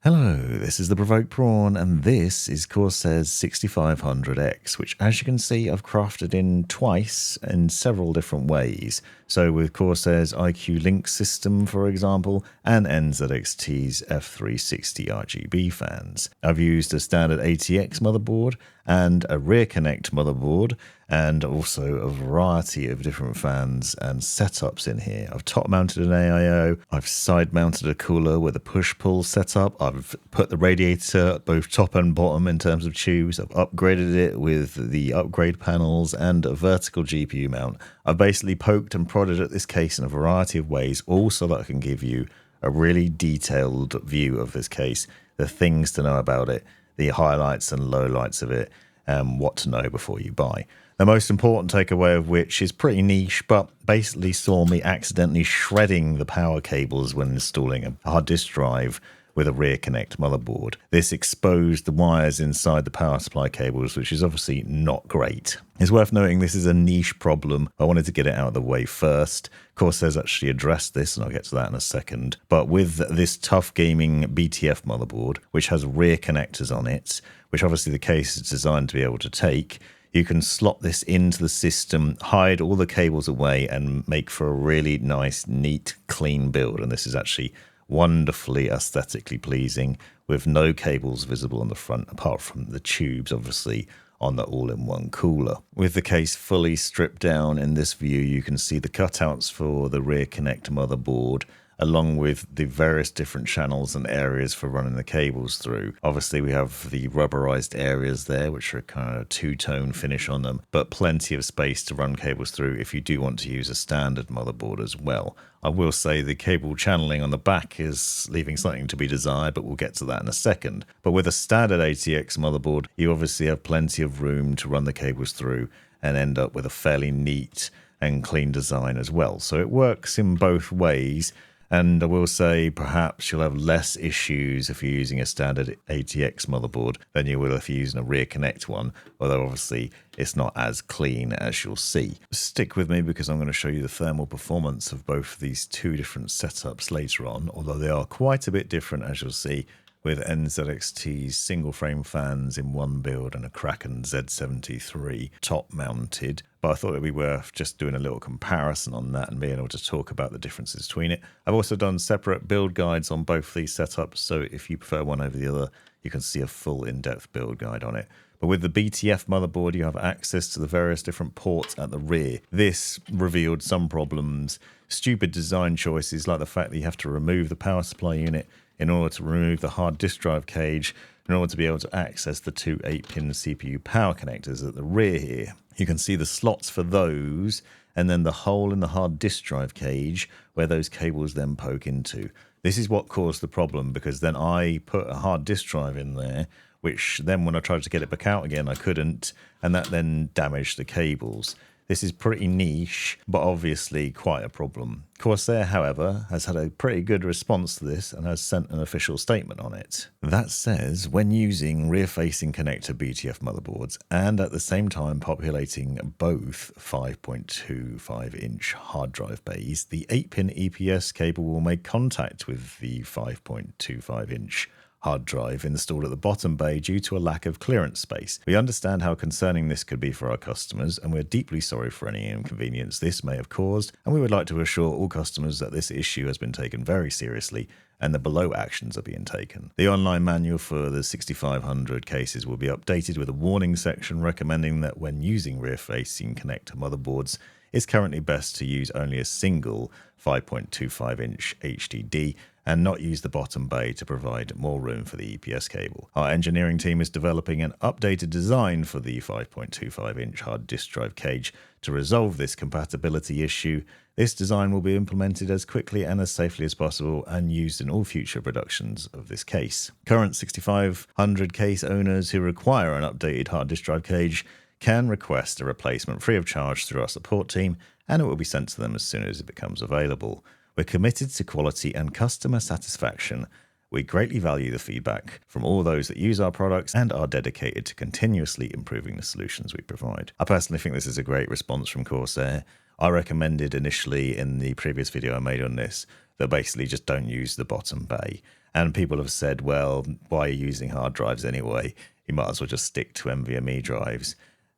Hello, this is the Provoked Prawn, and this is Corsair's 6500X, which as you can see I've crafted in twice in several different ways. So with Corsair's iCue link system, for example, and NZXT's F360 RGB fans. I've used a standard ATX motherboard and a rear connect motherboard, and also a variety of different fans and setups in here. I've top mounted an AIO, I've side mounted a cooler with a push-pull setup, I've put the radiator both top and bottom in terms of tubes, I've upgraded it with the upgrade panels and a vertical GPU mount. I've basically poked and prodded at this case in a variety of ways, all so that I can give you a really detailed view of this case, the things to know about it, the highlights and lowlights of it, and what to know before you buy. The most important takeaway of which is pretty niche, but basically saw me accidentally shredding the power cables when installing a hard disk drive with a rear connect motherboard. This exposed the wires inside the power supply cables, which is obviously not great. It's worth noting this is a niche problem. I wanted to get it out of the way first. Corsair's actually addressed this, and I'll get to that in a second. But with this tough gaming BTF motherboard, which has rear connectors on it, which obviously the case is designed to be able to take, you can slot this into the system, hide all the cables away, and make for a really nice, neat, clean build. And this is actually wonderfully aesthetically pleasing, with no cables visible on the front, apart from the tubes, obviously, on the all-in-one cooler. With the case fully stripped down in this view, you can see the cutouts for the rear connect motherboard, along with the various different channels and areas for running the cables through. Obviously, we have the rubberized areas there, which are kind of two-tone finish on them, but plenty of space to run cables through if you do want to use a standard motherboard as well. I will say the cable channeling on the back is leaving something to be desired, but we'll get to that in a second. But with a standard ATX motherboard, you obviously have plenty of room to run the cables through and end up with a fairly neat and clean design as well. So it works in both ways. And I will say perhaps you'll have less issues if you're using a standard ATX motherboard than you will if you're using a rear connect one, although obviously it's not as clean as you'll see. Stick with me because I'm going to show you the thermal performance of both of these two different setups later on, although they are quite a bit different, as you'll see, with NZXT's single frame fans in one build and a Kraken Z73 top mounted. But I thought it'd be worth just doing a little comparison on that and being able to talk about the differences between it. I've also done separate build guides on both these setups, so if you prefer one over the other, you can see a full in-depth build guide on it. But with the BTF motherboard, you have access to the various different ports at the rear. This revealed some problems, stupid design choices like the fact that you have to remove the power supply unit in order to remove the hard disk drive cage in order to be able to access the two 8-pin CPU power connectors at the rear here. You can see the slots for those, and then the hole in the hard disk drive cage where those cables then poke into. This is what caused the problem, because then I put a hard disk drive in there, which then when I tried to get it back out again, I couldn't, and that then damaged the cables. This is pretty niche, but obviously quite a problem. Corsair, however, has had a pretty good response to this and has sent an official statement on it. That says, when using rear-facing connector BTF motherboards and at the same time populating both 5.25-inch hard drive bays, the 8-pin EPS cable will make contact with the 5.25-inch hard drive installed at the bottom bay due to a lack of clearance space. We understand how concerning this could be for our customers, and we're deeply sorry for any inconvenience this may have caused, and we would like to assure all customers that this issue has been taken very seriously and the below actions are being taken. The online manual for the 6500 cases will be updated with a warning section recommending that when using rear-facing connector motherboards, it's currently best to use only a single 5.25-inch HDD and not use the bottom bay to provide more room for the EPS cable. Our engineering team is developing an updated design for the 5.25-inch hard disk drive cage to resolve this compatibility issue. This design will be implemented as quickly and as safely as possible and used in all future productions of this case. Current 6500 case owners who require an updated hard disk drive cage can request a replacement free of charge through our support team, and it will be sent to them as soon as it becomes available. We're committed to quality and customer satisfaction. We greatly value the feedback from all those that use our products and are dedicated to continuously improving the solutions we provide. I personally think this is a great response from Corsair. I recommended initially in the previous video I made on this that basically just don't use the bottom bay. And people have said, well, why are you using hard drives anyway? You might as well just stick to NVMe drives.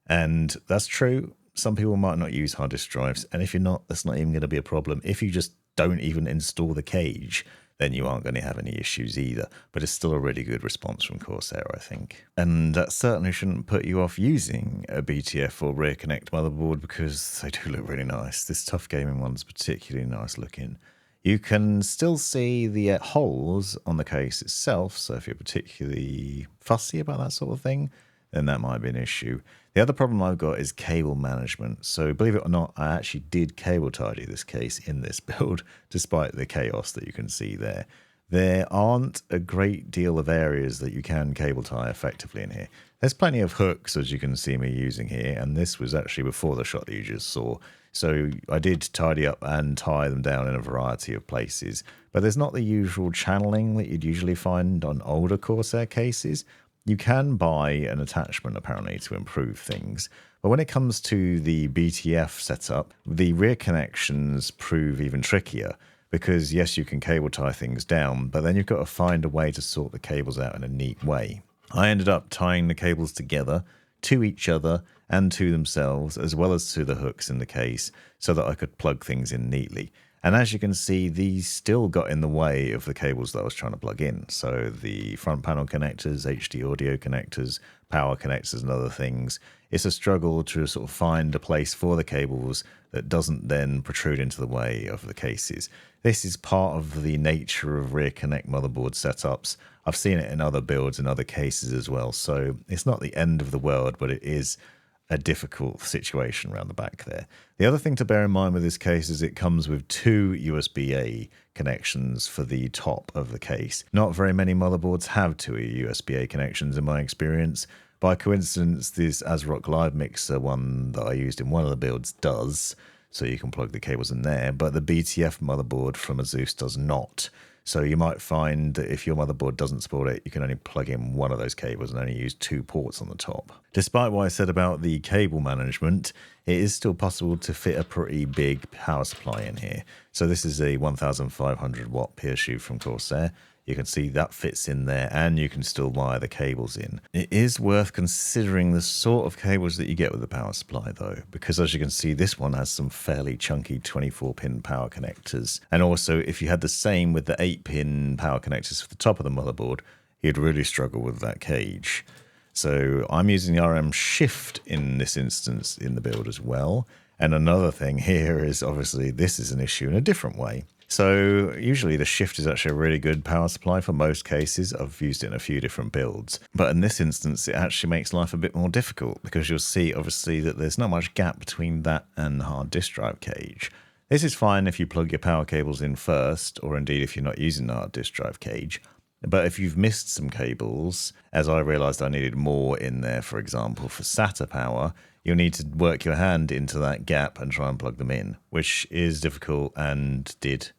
And that's true. Some people might not use hard disk drives. And if you're not, that's not even going to be a problem. If you just don't even install the cage, then you aren't going to have any issues either. But it's still a really good response from Corsair, I think. And that certainly shouldn't put you off using a BTF or Rear Connect motherboard, because they do look really nice. This Tough Gaming one's particularly nice looking. You can still see the holes on the case itself, so if you're particularly fussy about that sort of thing, then that might be an issue. The other problem I've got is cable management. So believe it or not, I actually did cable tidy this case in this build, despite the chaos that you can see there. There aren't a great deal of areas that you can cable tie effectively in here. There's plenty of hooks, as you can see me using here, and this was actually before the shot that you just saw. So I did tidy up and tie them down in a variety of places, but there's not the usual channeling that you'd usually find on older Corsair cases. You can buy an attachment apparently to improve things, but when it comes to the BTF setup, the rear connections prove even trickier, because yes, you can cable tie things down, but then you've got to find a way to sort the cables out in a neat way. I ended up tying the cables together to each other and to themselves, as well as to the hooks in the case, so that I could plug things in neatly. And as you can see, these still got in the way of the cables that I was trying to plug in. So the front panel connectors, HD audio connectors, power connectors and other things. It's a struggle to sort of find a place for the cables that doesn't then protrude into the way of the cases. This is part of the nature of rear connect motherboard setups. I've seen it in other builds and other cases as well. So it's not the end of the world, but it is a difficult situation around the back there. The other thing to bear in mind with this case is it comes with two USB-A connections for the top of the case. Not very many motherboards have two USB-A connections in my experience. By coincidence, this ASRock Live Mixer one that I used in one of the builds does, so you can plug the cables in there, but the BTF motherboard from Asus does not. So you might find that if your motherboard doesn't support it, you can only plug in one of those cables and only use 2 ports on the top. Despite what I said about the cable management, it is still possible to fit a pretty big power supply in here. So this is a 1500 watt PSU from Corsair. You can see that fits in there, and you can still wire the cables in. It is worth considering the sort of cables that you get with the power supply though, because as you can see, this one has some fairly chunky 24-pin power connectors. And also, if you had the same with the 8-pin power connectors for the top of the motherboard, you'd really struggle with that cage. So I'm using the RM shift in this instance in the build as well. And another thing here is obviously this is an issue in a different way. So usually the shift is actually a really good power supply for most cases. I've used it in a few different builds. But in this instance, it actually makes life a bit more difficult, because you'll see obviously that there's not much gap between that and the hard disk drive cage. This is fine if you plug your power cables in first, or indeed if you're not using the hard disk drive cage. But if you've missed some cables, as I realized I needed more in there, for example, for SATA power, you'll need to work your hand into that gap and try and plug them in, which is difficult and did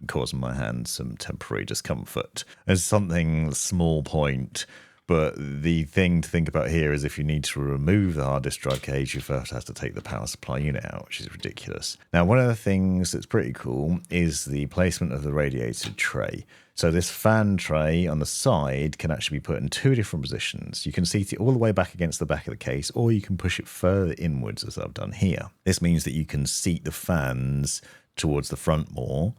cause my hand some temporary discomfort. As something small point, but the thing to think about here is if you need to remove the hard disk drive cage, you first have to take the power supply unit out, which is ridiculous. Now, one of the things that's pretty cool is the placement of the radiator tray. So this fan tray on the side can actually be put in 2 different positions. You can seat it all the way back against the back of the case, or you can push it further inwards as I've done here. This means that you can seat the fans towards the front more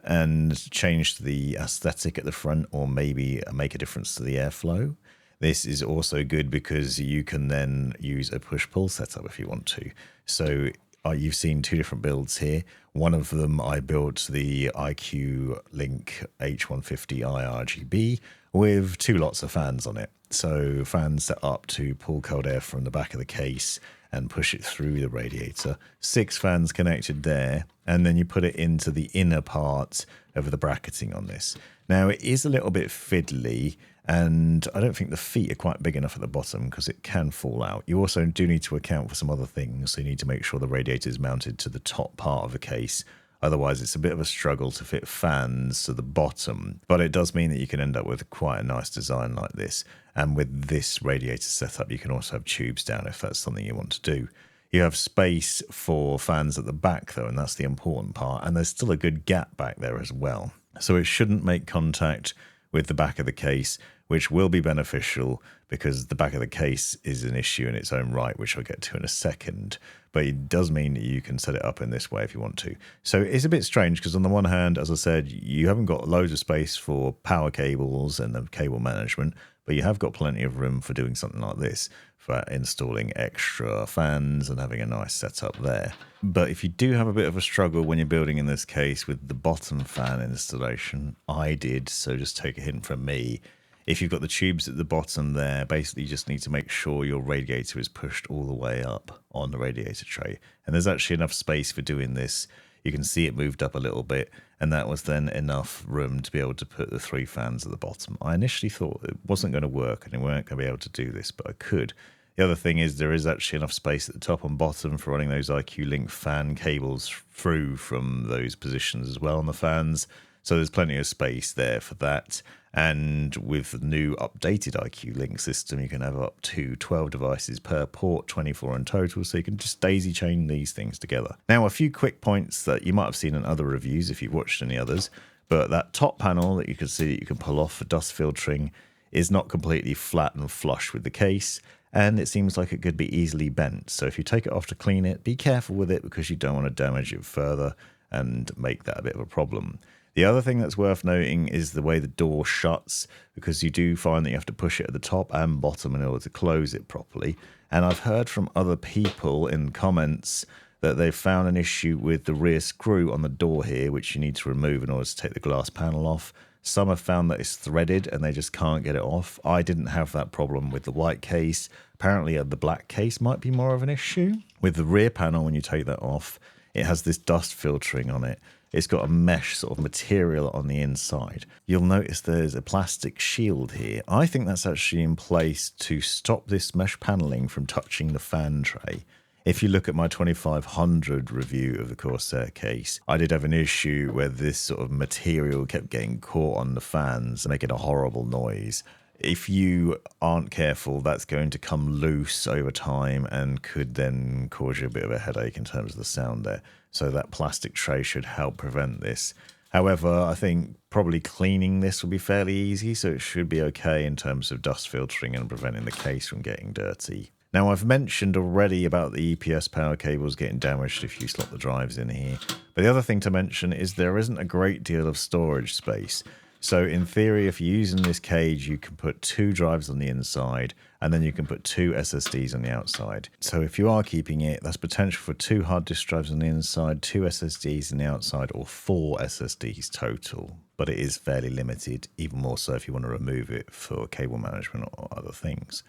and change the aesthetic at the front, or maybe make a difference to the airflow. This is also good because you can then use a push-pull setup if you want to. So you've seen 2 different builds here. One of them I built the iCue Link H150i RGB with 2 lots of fans on it. So fans set up to pull cold air from the back of the case and push it through the radiator. 6 fans connected there, and then you put it into the inner part of the bracketing on this. Now, it is a little bit fiddly, and I don't think the feet are quite big enough at the bottom because it can fall out. You also do need to account for some other things, so you need to make sure the radiator is mounted to the top part of the case. Otherwise, it's a bit of a struggle to fit fans to the bottom, but it does mean that you can end up with quite a nice design like this. And with this radiator setup, you can also have tubes down if that's something you want to do. You have space for fans at the back though, and that's the important part. And there's still a good gap back there as well. So it shouldn't make contact with the back of the case, which will be beneficial because the back of the case is an issue in its own right, which I'll get to in a second. But it does mean that you can set it up in this way if you want to. So it's a bit strange because on the one hand, as I said, you haven't got loads of space for power cables and the cable management, but you have got plenty of room for doing something like this, for installing extra fans and having a nice setup there. But if you do have a bit of a struggle when you're building in this case with the bottom fan installation, I did, so just take a hint from me. If you've got the tubes at the bottom there, basically you just need to make sure your radiator is pushed all the way up on the radiator tray. And there's actually enough space for doing this. You can see it moved up a little bit, and that was then enough room to be able to put the 3 fans at the bottom. I initially thought it wasn't going to work and we weren't going to be able to do this, but I could. The other thing is there is actually enough space at the top and bottom for running those iCue Link fan cables through from those positions as well on the fans. So there's plenty of space there for that. And with the new updated iCue Link system, you can have up to 12 devices per port, 24 in total, so you can just daisy chain these things together. Now, a few quick points that you might have seen in other reviews if you've watched any others, but that top panel that you can see that you can pull off for dust filtering is not completely flat and flush with the case, and it seems like it could be easily bent. So if you take it off to clean it, be careful with it because you don't want to damage it further and make that a bit of a problem. The other thing that's worth noting is the way the door shuts, because you do find that you have to push it at the top and bottom in order to close it properly. And I've heard from other people in comments that they've found an issue with the rear screw on the door here, which you need to remove in order to take the glass panel off. Some have found that it's threaded and they just can't get it off. I didn't have that problem with the white case. Apparently the black case might be more of an issue. With the rear panel, when you take that off, it has this dust filtering on it. It's got a mesh sort of material on the inside. You'll notice there's a plastic shield here. I think that's actually in place to stop this mesh paneling from touching the fan tray. If you look at my 2500 review of the Corsair case, I did have an issue where this sort of material kept getting caught on the fans, making a horrible noise. If you aren't careful, that's going to come loose over time and could then cause you a bit of a headache in terms of the sound there. So that plastic tray should help prevent this. However, I think probably cleaning this will be fairly easy, so it should be okay in terms of dust filtering and preventing the case from getting dirty. Now, I've mentioned already about the EPS power cables getting damaged if you slot the drives in here. But the other thing to mention is there isn't a great deal of storage space. So in theory, if you're using this cage, you can put 2 drives on the inside and then you can put 2 SSDs on the outside. So if you are keeping it, that's potential for 2 hard disk drives on the inside, 2 SSDs on the outside, or 4 SSDs total. But it is fairly limited, even more so if you want to remove it for cable management or other things.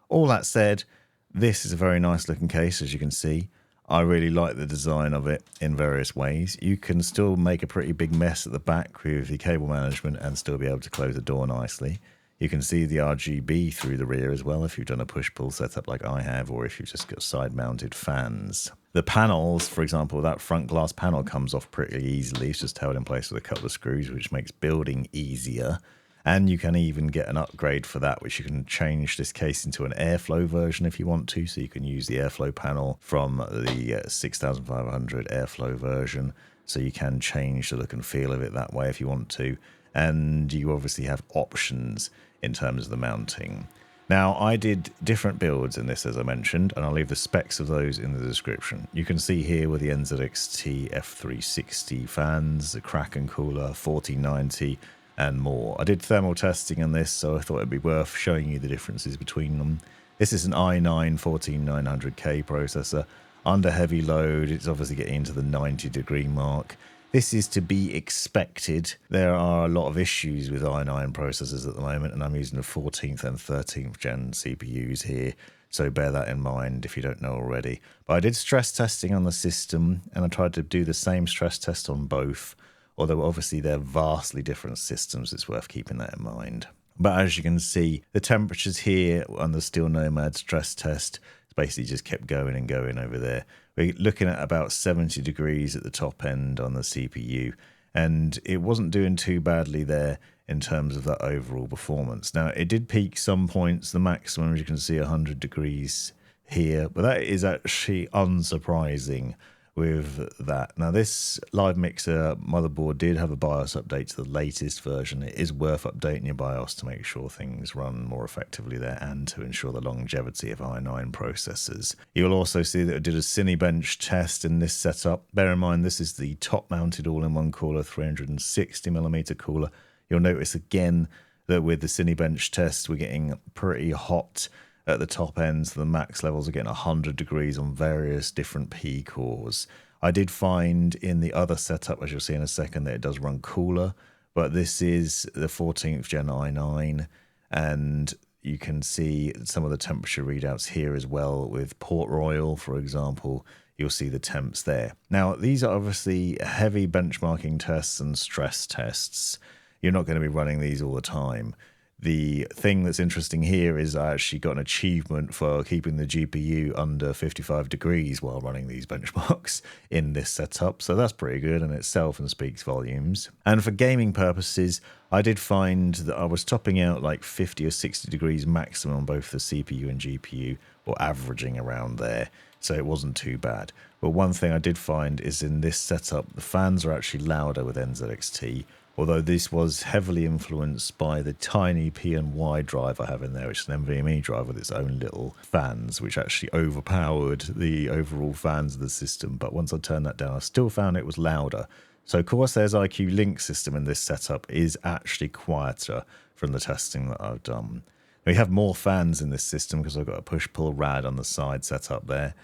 All that said, this is a very nice looking case, as you can see. I really like the design of it in various ways. You can still make a pretty big mess at the back with your cable management and still be able to close the door nicely. You can see the RGB through the rear as well if you've done a push-pull setup like I have, or if you've just got side-mounted fans. The panels, for example, that front glass panel comes off pretty easily. It's just held in place with a couple of screws, which makes building easier. And you can even get an upgrade for that, which you can change this case into an airflow version if you want to. So you can use the airflow panel from the 6500 airflow version. So you can change the look and feel of it that way if you want to. And you obviously have options in terms of the mounting. Now, I did different builds in this, as I mentioned, and I'll leave the specs of those in the description. You can see here with the NZXT F360 fans, the Kraken cooler, 4090, and more. I did thermal testing on this, so I thought it'd be worth showing you the differences between them. This is an i9 14900K processor. Under heavy load, it's obviously getting into the 90-degree mark. This is to be expected. There are a lot of issues with i9 processors at the moment, and I'm using the 14th and 13th gen CPUs here, so bear that in mind if you don't know already. But I did stress testing on the system, and I tried to do the same stress test on both. Although obviously they're vastly different systems, it's worth keeping that in mind. But as you can see, the temperatures here on the Steel Nomad stress test basically just kept going and going over there. We're looking at about 70 degrees at the top end on the CPU, and it wasn't doing too badly there in terms of that overall performance. Now, it did peak some points, the maximum, as you can see, 100 degrees here, but that is actually unsurprising with that. Now, this live mixer motherboard did have a BIOS update to the latest version. It is worth updating your BIOS to make sure things run more effectively there and to ensure the longevity of i9 processors. You'll also see that it did a Cinebench test in this setup. Bear in mind, this is the top-mounted all-in-one cooler, 360mm cooler. You'll notice again that with the Cinebench test, we're getting pretty hot at the top end, so the max levels are getting 100 degrees on various different P cores. I did find in the other setup, as you'll see in a second, that it does run cooler, but this is the 14th gen i9, and you can see some of the temperature readouts here as well with Port Royal, for example. You'll see the temps there. Now, these are obviously heavy benchmarking tests and stress tests. You're not going to be running these all the time. The thing that's interesting here is I actually got an achievement for keeping the GPU under 55 degrees while running these benchmarks in this setup. So that's pretty good in itself and speaks volumes. And for gaming purposes, I did find that I was topping out like 50 or 60 degrees maximum on both the CPU and GPU, or averaging around there. So it wasn't too bad. But one thing I did find is in this setup, the fans are actually louder with NZXT. Although this was heavily influenced by the tiny P&Y drive I have in there, which is an NVMe drive with its own little fans, which actually overpowered the overall fans of the system. But once I turned that down, I still found it was louder. So Corsair's iCue Link system in this setup is actually quieter from the testing that I've done. We have more fans in this system because I've got a push-pull rad on the side set up there.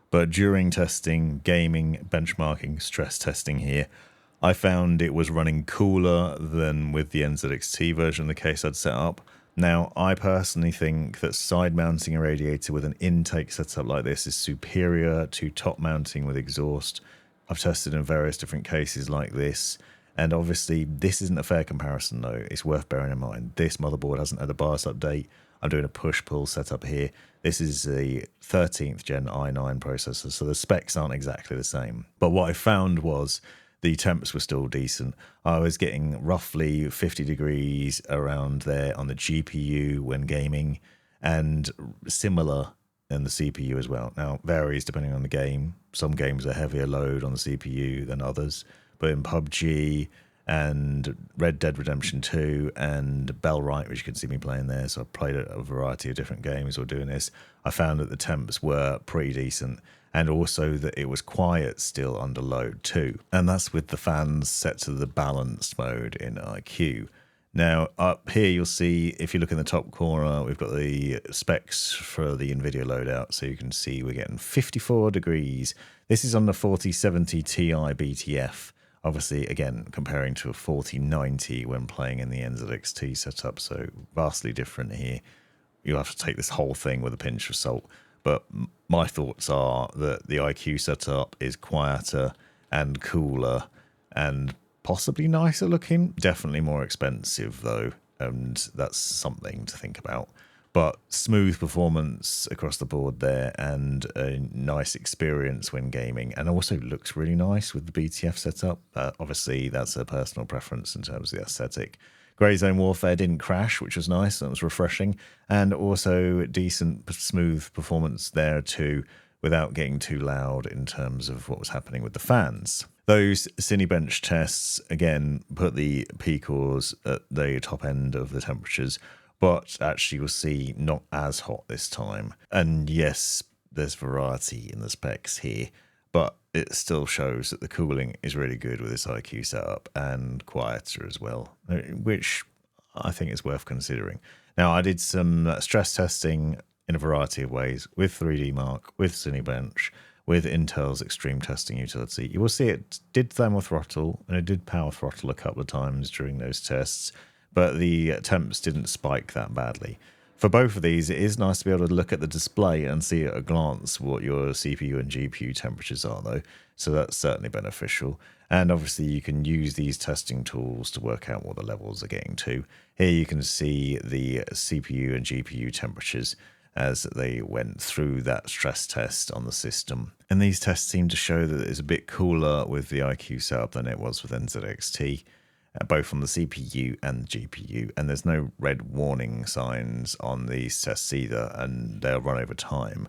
But during testing, gaming, benchmarking, stress testing here, I found it was running cooler than with the NZXT version of the case I'd set up. Now, I personally think that side mounting a radiator with an intake setup like this is superior to top mounting with exhaust. I've tested in various different cases like this, and obviously this isn't a fair comparison though. It's worth bearing in mind. This motherboard hasn't had a BIOS update. I'm doing a push-pull setup here. This is a 13th gen i9 processor, so the specs aren't exactly the same. But what I found was the temps were still decent. I was getting roughly 50 degrees around there on the GPU when gaming, and similar in the CPU as well. Now, varies depending on the game. Some games are heavier load on the CPU than others, but in PUBG and Red Dead Redemption 2 and Bellwright, which you can see me playing there, so I've played a variety of different games while doing this, I found that the temps were pretty decent, and also that it was quiet still under load too. And that's with the fans set to the balanced mode in iCue. Now, up here you'll see, if you look in the top corner, we've got the specs for the NVIDIA loadout, so you can see we're getting 54 degrees. This is on the 4070 Ti BTF. Obviously, again, comparing to a 4090 when playing in the NZXT setup, so vastly different here. You'll have to take this whole thing with a pinch of salt. But my thoughts are that the iCue setup is quieter and cooler and possibly nicer looking. Definitely more expensive though, and that's something to think about. But smooth performance across the board there, and a nice experience when gaming, and also looks really nice with the BTF setup. Obviously, that's a personal preference in terms of the aesthetic. Grey Zone Warfare didn't crash, which was nice. That was refreshing, and also decent, smooth performance there too, without getting too loud in terms of what was happening with the fans. Those Cinebench tests again put the P cores at the top end of the temperatures, but actually you'll see not as hot this time. And yes, there's variety in the specs here, but it still shows that the cooling is really good with this iCue setup, and quieter as well, which I think is worth considering. Now, I did some stress testing in a variety of ways with 3D Mark, with Cinebench, with Intel's Extreme Testing Utility. You will see it did thermal throttle, and it did power throttle a couple of times during those tests, but the temps didn't spike that badly. For both of these, it is nice to be able to look at the display and see at a glance what your CPU and GPU temperatures are, though, so that's certainly beneficial. And obviously, you can use these testing tools to work out what the levels are getting to. Here you can see the CPU and GPU temperatures as they went through that stress test on the system. And these tests seem to show that it's a bit cooler with the iCue setup than it was with NZXT, both on the CPU and GPU, and there's no red warning signs on these tests either, and they'll run over time.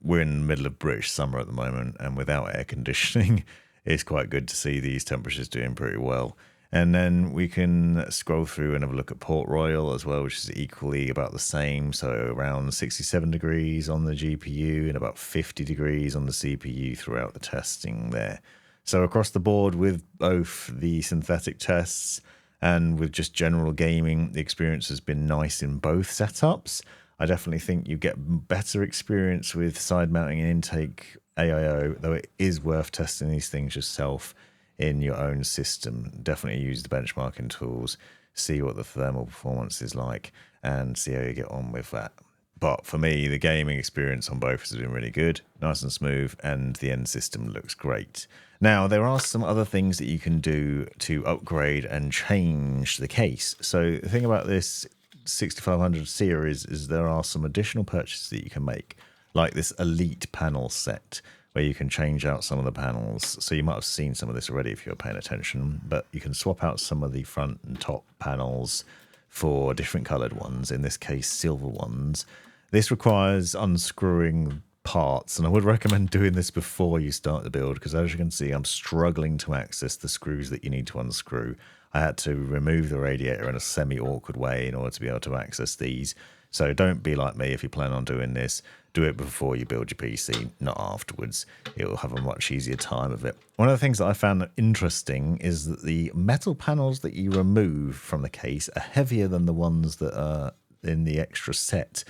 we're in the middle of British summer at the moment, and without air conditioning, it's quite good to see these temperatures doing pretty well. And then we can scroll through and have a look at Port Royal as well, which is equally about the same. So around 67 degrees on the GPU and about 50 degrees on the CPU throughout the testing there. So across the board with both the synthetic tests and with just general gaming, the experience has been nice in both setups. I definitely think you get better experience with side mounting and intake AIO, though it is worth testing these things yourself in your own system. Definitely use the benchmarking tools, see what the thermal performance is like, and see how you get on with that. But for me, the gaming experience on both has been really good, nice and smooth, and the end system looks great. Now, there are some other things that you can do to upgrade and change the case. So the thing about this 6500 series is there are some additional purchases that you can make, like this Elite panel set, where you can change out some of the panels. So you might have seen some of this already if you're paying attention, but you can swap out some of the front and top panels for different colored ones, in this case silver ones. This requires unscrewing parts, and I would recommend doing this before you start the build, because as you can see, I'm struggling to access the screws that you need to unscrew. I had to remove the radiator in a semi-awkward way in order to be able to access these. So don't be like me if you plan on doing this. Do it before you build your PC, not afterwards. It will have a much easier time of it. One of the things that I found interesting is that the metal panels that you remove from the case are heavier than the ones that are in the extra set.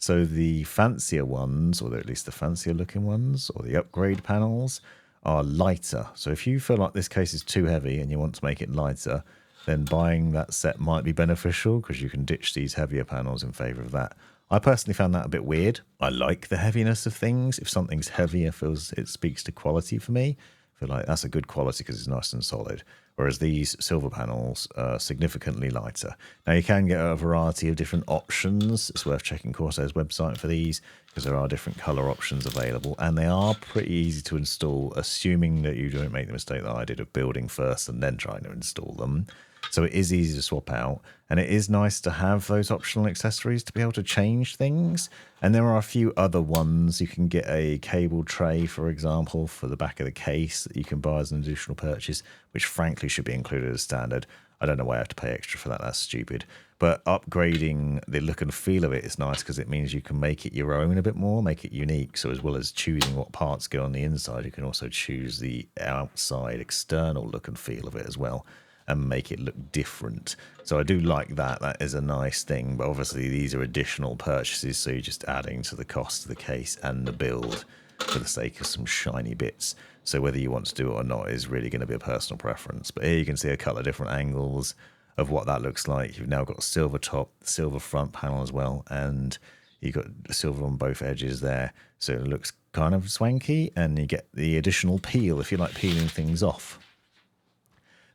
So the fancier ones, or at least the fancier looking ones, or the upgrade panels, are lighter. So if you feel like this case is too heavy and you want to make it lighter, then buying that set might be beneficial, because you can ditch these heavier panels in favor of that. I personally found that a bit weird. I like the heaviness of things. If something's heavy, it speaks to quality for me. I feel like that's a good quality because it's nice and solid. Whereas these silver panels are significantly lighter. Now you can get a variety of different options. It's worth checking Corsair's website for these, because there are different color options available, and they are pretty easy to install, assuming that you don't make the mistake that I did of building first and then trying to install them. So it is easy to swap out, and it is nice to have those optional accessories to be able to change things. And there are a few other ones. You can get a cable tray, for example, for the back of the case that you can buy as an additional purchase, which frankly should be included as standard. I don't know why I have to pay extra for that. That's stupid. But upgrading the look and feel of it is nice, because it means you can make it your own a bit more, make it unique. So as well as choosing what parts go on the inside, you can also choose the outside external look and feel of it as well, and make it look different. So I do like that. That is a nice thing. But obviously these are additional purchases, so you're just adding to the cost of the case and the build for the sake of some shiny bits. So whether you want to do it or not is really going to be a personal preference. But here you can see a couple of different angles of what that looks like. You've now got a silver top, silver front panel as well, and you've got silver on both edges there. So it looks kind of swanky, and you get the additional peel if you like peeling things off.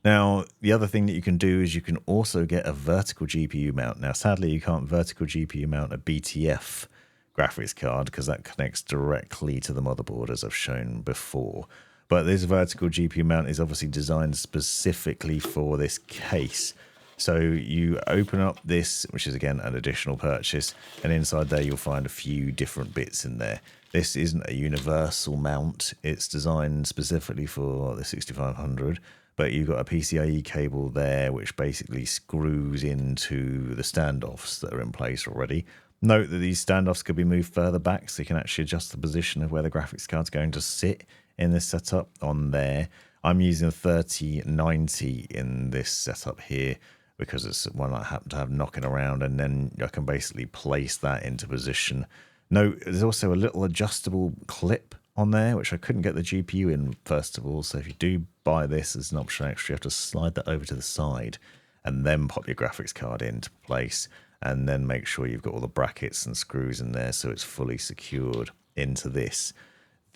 Now, the other thing that you can do is you can also get a vertical GPU mount. Now, sadly, you can't vertical GPU mount a BTF graphics card, because that connects directly to the motherboard, as I've shown before. But this vertical GPU mount is obviously designed specifically for this case. So you open up this, which is again an additional purchase, and inside there you'll find a few different bits in there. This isn't a universal mount. It's designed specifically for the 6500. But you've got a PCIe cable there, which basically screws into the standoffs that are in place already. Note that these standoffs could be moved further back, so you can actually adjust the position of where the graphics card's going to sit in this setup on there. I'm using a 3090 in this setup here, because it's one I happen to have knocking around, and then I can basically place that into position. Note, there's also a little adjustable clip on there, which I couldn't get the GPU in first of all. So if you do buy this as an option extra, you have to slide that over to the side and then pop your graphics card into place, and then make sure you've got all the brackets and screws in there so it's fully secured into this.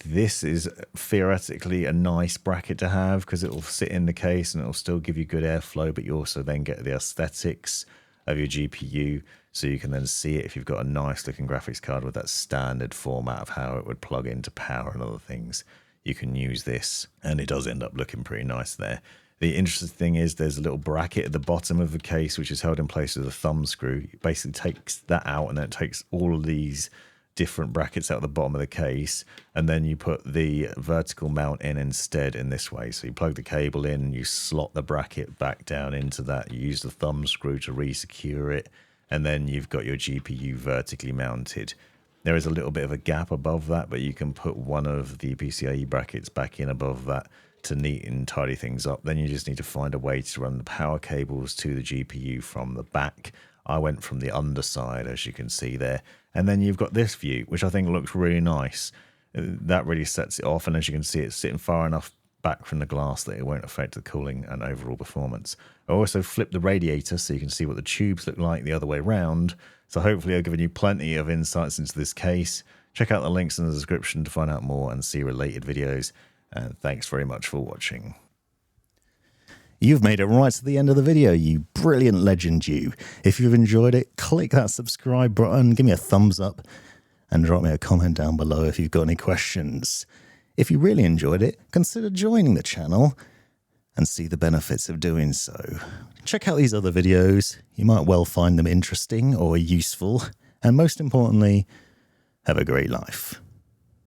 This is theoretically a nice bracket to have, because it will sit in the case and it will still give you good airflow, but you also then get the aesthetics of your GPU, so you can then see it if you've got a nice looking graphics card with that standard format of how it would plug into power and other things. You can use this, and it does end up looking pretty nice there. The interesting thing is there's a little bracket at the bottom of the case which is held in place with a thumb screw. It basically takes that out, and then it takes all of these different brackets out the bottom of the case, and then you put the vertical mount in instead in this way. So you plug the cable in, you slot the bracket back down into that, you use the thumb screw to re-secure it, and then you've got your GPU vertically mounted. There is a little bit of a gap above that, but you can put one of the PCIe brackets back in above that to neat and tidy things up. Then you just need to find a way to run the power cables to the GPU from the back. I went from the underside, as you can see there. And then you've got this view, which I think looks really nice. That really sets it off. And as you can see, it's sitting far enough back from the glass that it won't affect the cooling and overall performance. I also flipped the radiator so you can see what the tubes look like the other way around. So hopefully I've given you plenty of insights into this case. Check out the links in the description to find out more and see related videos. And thanks very much for watching. You've made it right to the end of the video, you brilliant legend you. If you've enjoyed it, click that subscribe button, give me a thumbs up, and drop me a comment down below if you've got any questions. If you really enjoyed it, consider joining the channel and see the benefits of doing so. Check out these other videos, you might well find them interesting or useful, and most importantly, have a great life.